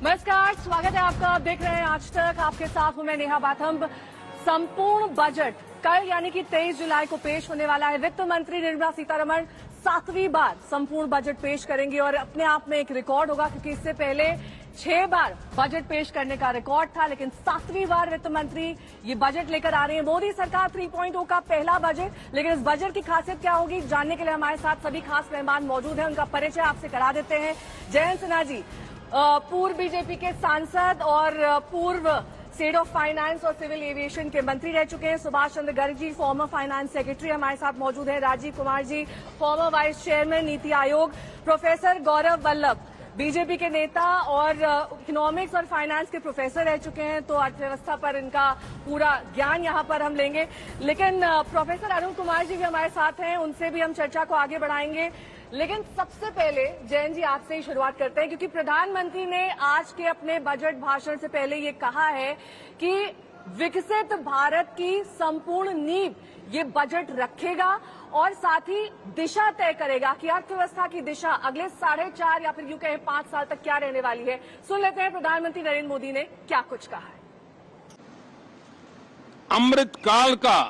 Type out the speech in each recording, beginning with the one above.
नमस्कार, स्वागत है आपका। आप देख रहे हैं आज तक। आपके साथ हूं मैं नेहा बाथम। संपूर्ण बजट कल यानी कि 23 जुलाई को पेश होने वाला है। वित्त मंत्री निर्मला सीतारमण 7वीं बार संपूर्ण बजट पेश करेंगी और अपने आप में एक रिकॉर्ड होगा, क्योंकि इससे पहले 6 बार बजट पेश करने का रिकॉर्ड था, लेकिन 7वीं बार वित्त मंत्री ये बजट लेकर आ रही है। मोदी सरकार 3.0 का पहला बजट। लेकिन इस बजट की खासियत क्या होगी, जानने के लिए हमारे साथ सभी खास मेहमान मौजूद हैं। उनका परिचय आपसे करा देते हैं। जयंत सिन्हा जी, पूर्व बीजेपी के सांसद और पूर्व स्टेट ऑफ फाइनेंस और सिविल एविएशन के मंत्री रह चुके हैं। Subhash Chandra Garg ji, former finance secretary हमारे साथ मौजूद हैं। Rajiv Kumar ji, farmer vice chairman NITI Aayog. Professor Gaurav Vallabh, BJP के नेता और इकोनॉमिक्स और फाइनेंस के प्रोफेसर रह चुके हैं, तो अर्थव्यवस्था पर इनका पूरा ज्ञान यहां पर हम लेंगे। लेकिन प्रोफेसर अरुण कुमार जी भी हमारे साथ हैं, उनसे भी हम चर्चा को आगे बढ़ाएंगे। लेकिन सबसे पहले जयंत जी आपसे ही शुरुआत करते हैं, क्योंकि प्रधानमंत्री ने आज के अपने बजट भाषण से पहले ये कहा है कि विकसित भारत की संपूर्ण नींव ये बजट रखेगा और साथ ही दिशा तय करेगा कि अर्थव्यवस्था की दिशा अगले 4.5 या फिर यूं कहें 5 साल तक क्या रहने वाली है। सुन लेते हैं प्रधानमंत्री नरेंद्र मोदी ने क्या कुछ कहा है। अमृतकाल का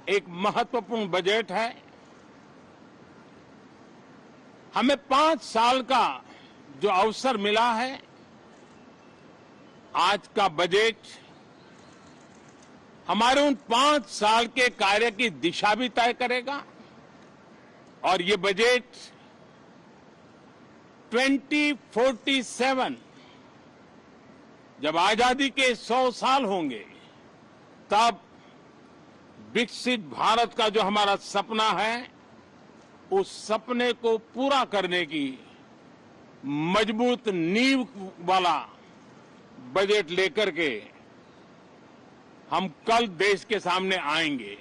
एक महत्वपूर्ण बजट है। हमें 5 साल का जो अवसर मिला है, आज का बजट हमारे उन 5 साल के कार्य की दिशा भी तय करेगा। और ये बजट 2047 जब आजादी के 100 साल होंगे, तब विकसित भारत का जो हमारा सपना है, उस सपने को पूरा करने की मजबूत नींव वाला बजट लेकर के हम कल देश के सामने आएंगे।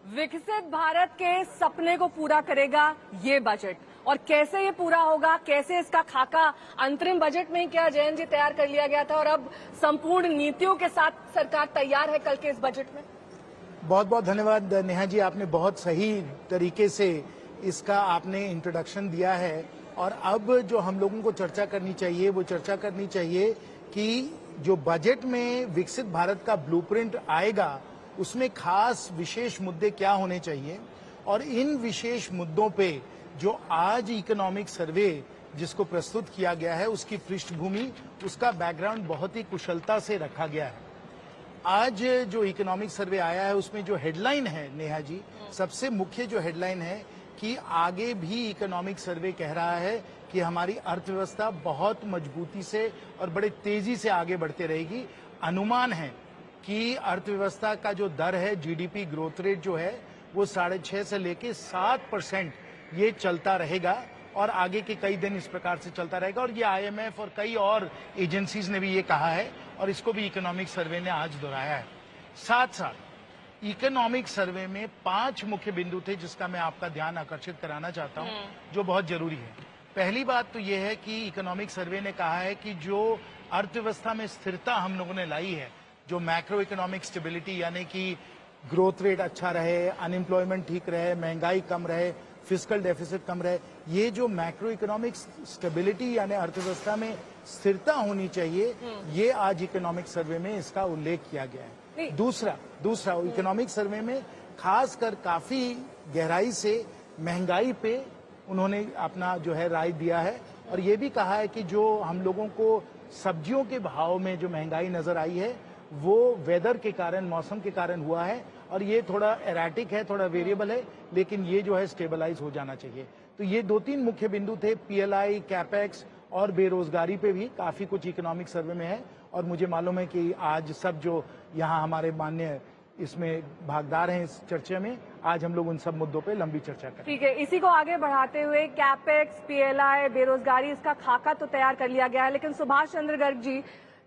विकसित भारत के सपने को पूरा करेगा ये बजट, और कैसे ये पूरा होगा, कैसे इसका खाका अंतरिम बजट में क्या जयंत जी तैयार कर लिया गया था और अब संपूर्ण नीतियों के साथ सरकार तैयार है कल के इस बजट में। बहुत बहुत धन्यवाद नेहा जी, आपने बहुत सही तरीके से इसका आपने इंट्रोडक्शन दिया है। और अब जो हम लोगों को चर्चा करनी चाहिए, वो चर्चा करनी चाहिए कि जो बजट में विकसित भारत का ब्लूप्रिंट आएगा, उसमें खास विशेष मुद्दे क्या होने चाहिए। और इन विशेष मुद्दों पे जो आज इकोनॉमिक सर्वे जिसको प्रस्तुत किया गया है, उसकी पृष्ठभूमि, उसका बैकग्राउंड बहुत ही कुशलता से रखा गया है। आज जो इकोनॉमिक सर्वे आया है, उसमें जो हेडलाइन है नेहा जी, सबसे मुख्य जो हेडलाइन है कि आगे भी इकोनॉमिक सर्वे कह रहा है कि हमारी अर्थव्यवस्था बहुत मजबूती से और बड़े तेजी से आगे बढ़ते रहेगी। अनुमान है कि अर्थव्यवस्था का जो दर है, जीडीपी ग्रोथ रेट जो है, वो 6.5 से लेके 7% ये चलता रहेगा और आगे के कई दिन इस प्रकार से चलता रहेगा। और ये आईएमएफ और कई और एजेंसीज ने भी ये कहा है और इसको भी इकोनॉमिक सर्वे ने आज दोहराया है। साथ साथ इकोनॉमिक सर्वे में 5 मुख्य बिंदु थे जिसका मैं आपका ध्यान आकर्षित कराना चाहता हूं, जो बहुत जरूरी है। पहली बात तो ये है कि इकोनॉमिक सर्वे ने कहा है कि जो अर्थव्यवस्था में स्थिरता हम लोगों ने लाई है, जो मैक्रो इकोनॉमिक स्टेबिलिटी यानी कि ग्रोथ रेट अच्छा रहे, अनएम्प्लॉयमेंट ठीक रहे, महंगाई कम रहे, फिस्कल डेफिसिट कम रहे, ये जो मैक्रो इकोनॉमिक स्टेबिलिटी यानी अर्थव्यवस्था में स्थिरता होनी चाहिए, ये आज इकोनॉमिक सर्वे में इसका उल्लेख किया गया है। दूसरा इकोनॉमिक सर्वे में खासकर काफी गहराई से महंगाई पे उन्होंने अपना जो है राय दिया है। और ये भी कहा है कि जो हम लोगों को सब्जियों के भाव में जो महंगाई नजर आई है, वो वेदर के कारण, मौसम के कारण हुआ है और ये थोड़ा एराटिक है, थोड़ा वेरिएबल है, लेकिन ये जो है स्टेबलाइज हो जाना चाहिए। तो ये 2-3 मुख्य बिंदु थे। पीएलआई, कैपेक्स और बेरोजगारी पे भी काफी कुछ इकोनॉमिक सर्वे में है और मुझे मालूम है कि आज सब जो यहाँ हमारे माननीय इसमें भागीदार हैं इस चर्चा में, आज हम लोग उन सब मुद्दों पे लंबी चर्चा करें। ठीक है, इसी को आगे बढ़ाते हुए कैपेक्स, पीएलआई, बेरोजगारी, इसका खाका तो तैयार कर लिया गया है, लेकिन सुभाष चंद्र गर्ग जी,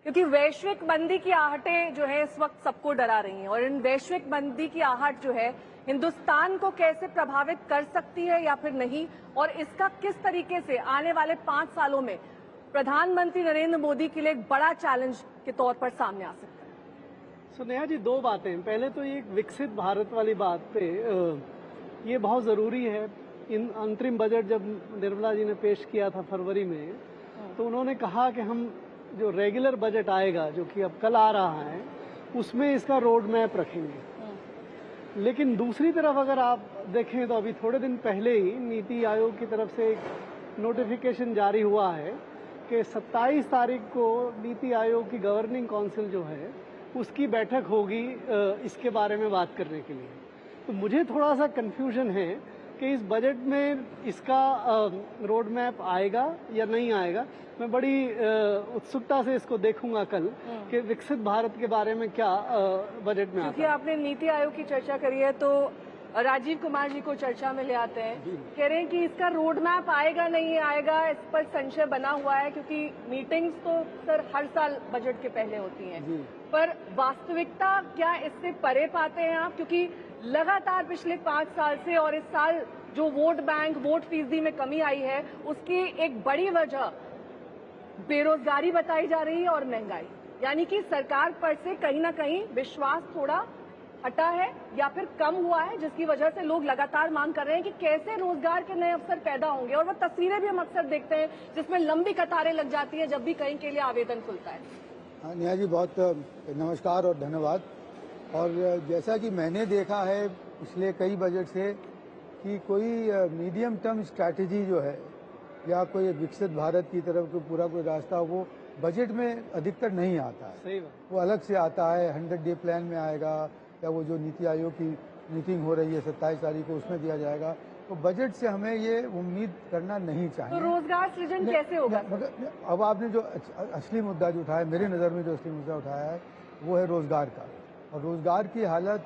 क्योंकि वैश्विक मंदी की आहटें जो है इस वक्त सबको डरा रही हैं और इन वैश्विक मंदी की आहट जो है हिंदुस्तान को कैसे प्रभावित कर सकती है या फिर नहीं, और इसका किस तरीके से आने वाले 5 सालों में प्रधानमंत्री नरेंद्र मोदी के लिए एक बड़ा चैलेंज के तौर पर सामने आ सकता है। नेहा जी, 2 बातें। पहले तो ये विकसित भारत वाली बात पे ये बहुत जरूरी है। इन अंतरिम बजट जब निर्मला जी ने पेश किया था फरवरी में, तो उन्होंने कहा कि हम जो रेगुलर बजट आएगा, जो कि अब कल आ रहा है, उसमें इसका रोड मैप रखेंगे। लेकिन दूसरी तरफ अगर आप देखें तो अभी थोड़े दिन पहले ही नीति आयोग की तरफ से एक नोटिफिकेशन जारी हुआ है कि 27 तारीख को नीति आयोग की गवर्निंग काउंसिल जो है उसकी बैठक होगी इसके बारे में बात करने के लिए। तो मुझे थोड़ा सा कन्फ्यूजन है कि इस बजट में इसका रोड मैप आएगा या नहीं आएगा। मैं बड़ी उत्सुकता से इसको देखूंगा कल कि विकसित भारत के बारे में क्या बजट में आता है। क्योंकि आपने नीति आयोग की चर्चा करी है तो राजीव कुमार जी को चर्चा में ले आते हैं। कह रहे हैं कि इसका रोड मैप आएगा नहीं आएगा, इस पर संशय बना हुआ है, क्योंकि मीटिंग्स तो सर हर साल बजट के पहले होती हैं। पर वास्तविकता क्या इससे परे पाते हैं आप? क्योंकि लगातार पिछले 5 साल से और इस साल जो वोट बैंक, वोट फीसदी में कमी आई है, उसकी एक बड़ी वजह बेरोजगारी बताई जा रही है और महंगाई। यानी कि सरकार पर से कहीं ना कहीं विश्वास थोड़ा हटा है या फिर कम हुआ है, जिसकी वजह से लोग लगातार मांग कर रहे हैं कि कैसे रोजगार के नए अवसर पैदा होंगे। और वो तस्वीरें भी हम अक्सर देखते हैं जिसमें लंबी कतारें लग जाती है जब भी कहीं के लिए आवेदन खुलता है। नेहा जी, बहुत नमस्कार और धन्यवाद। और जैसा कि मैंने देखा है पिछले कई बजट से कि कोई मीडियम टर्म स्ट्रैटेजी जो है या कोई विकसित भारत की तरफ पूरा कोई रास्ता वो बजट में अधिकतर नहीं आता है। सही बात। वो अलग से आता है, 100 डे प्लान में आएगा या वो जो नीति आयोग की मीटिंग हो रही है 27 तारीख को उसमें दिया जाएगा। तो बजट से हमें ये उम्मीद करना नहीं चाहिए। तो रोजगार सृजन कैसे होगा? मगर अब आपने जो असली मुद्दा जो उठाया, मेरे नज़र में जो असली मुद्दा उठाया है वो है रोजगार का। और रोजगार की हालत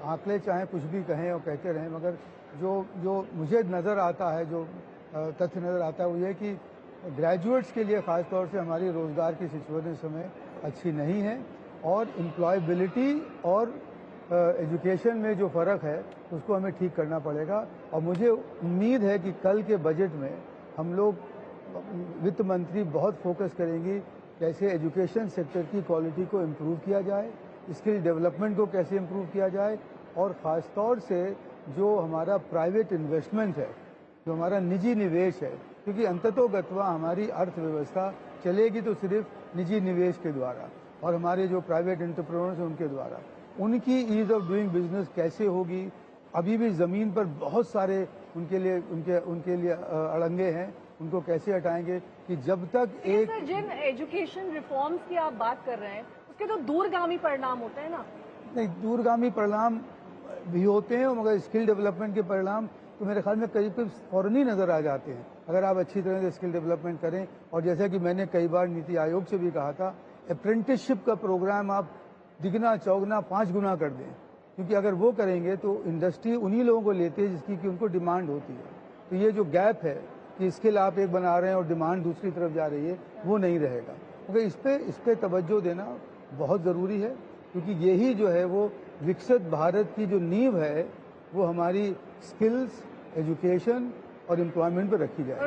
आंकड़े चाहे कुछ भी कहें और कहते रहें, मगर जो मुझे नज़र आता है, जो तथ्य नज़र आता है वो ये कि ग्रेजुएट्स के लिए ख़ास तौर से हमारी रोजगार की सिचुएशन इस समय अच्छी नहीं है। और एम्प्लॉयबिलिटी और एजुकेशन में जो फ़र्क है उसको हमें ठीक करना पड़ेगा। और मुझे उम्मीद है कि कल के बजट में हम लोग, वित्त मंत्री बहुत फोकस करेंगी कैसे एजुकेशन सेक्टर की क्वालिटी को इम्प्रूव किया जाए, स्किल डेवलपमेंट को कैसे इम्प्रूव किया जाए, और ख़ास तौर से जो हमारा प्राइवेट इन्वेस्टमेंट है, जो हमारा निजी निवेश है, क्योंकि अंततोगत्वा हमारी अर्थव्यवस्था चलेगी तो सिर्फ निजी निवेश के द्वारा और हमारे जो प्राइवेट एंटरप्रेन्योर्स हैं उनके द्वारा। उनकी ईज ऑफ डूइंग बिजनेस कैसे होगी? अभी भी ज़मीन पर बहुत सारे उनके लिए अड़ंगे हैं, उनको कैसे हटाएंगे कि जब तक एक सर, जिन एजुकेशन रिफॉर्म्स की आप बात कर रहे हैं उसके तो दूरगामी परिणाम होते हैं ना? नहीं, दूरगामी परिणाम भी होते हैं, मगर स्किल डेवलपमेंट के परिणाम तो मेरे ख्याल में करीब फौरन ही नज़र आ जाते हैं अगर आप अच्छी तरह से स्किल डेवलपमेंट करें। और जैसा कि मैंने कई बार नीति आयोग से भी कहा था, अप्रेंटिसशिप का प्रोग्राम आप दिगना चौगना 5 गुना कर दें, क्योंकि अगर वो करेंगे तो इंडस्ट्री उन्हीं लोगों को लेती है जिसकी कि उनको डिमांड होती है। तो ये जो गैप है कि स्किल आप एक बना रहे हैं और डिमांड दूसरी तरफ जा रही है, वो नहीं रहेगा। क्योंकि इस पे तवज्जो देना बहुत ज़रूरी है, क्योंकि यही जो है वो विकसित भारत की जो नींव है वो हमारी स्किल्स, एजुकेशन और एम्प्लॉयमेंट पर रखी जाए।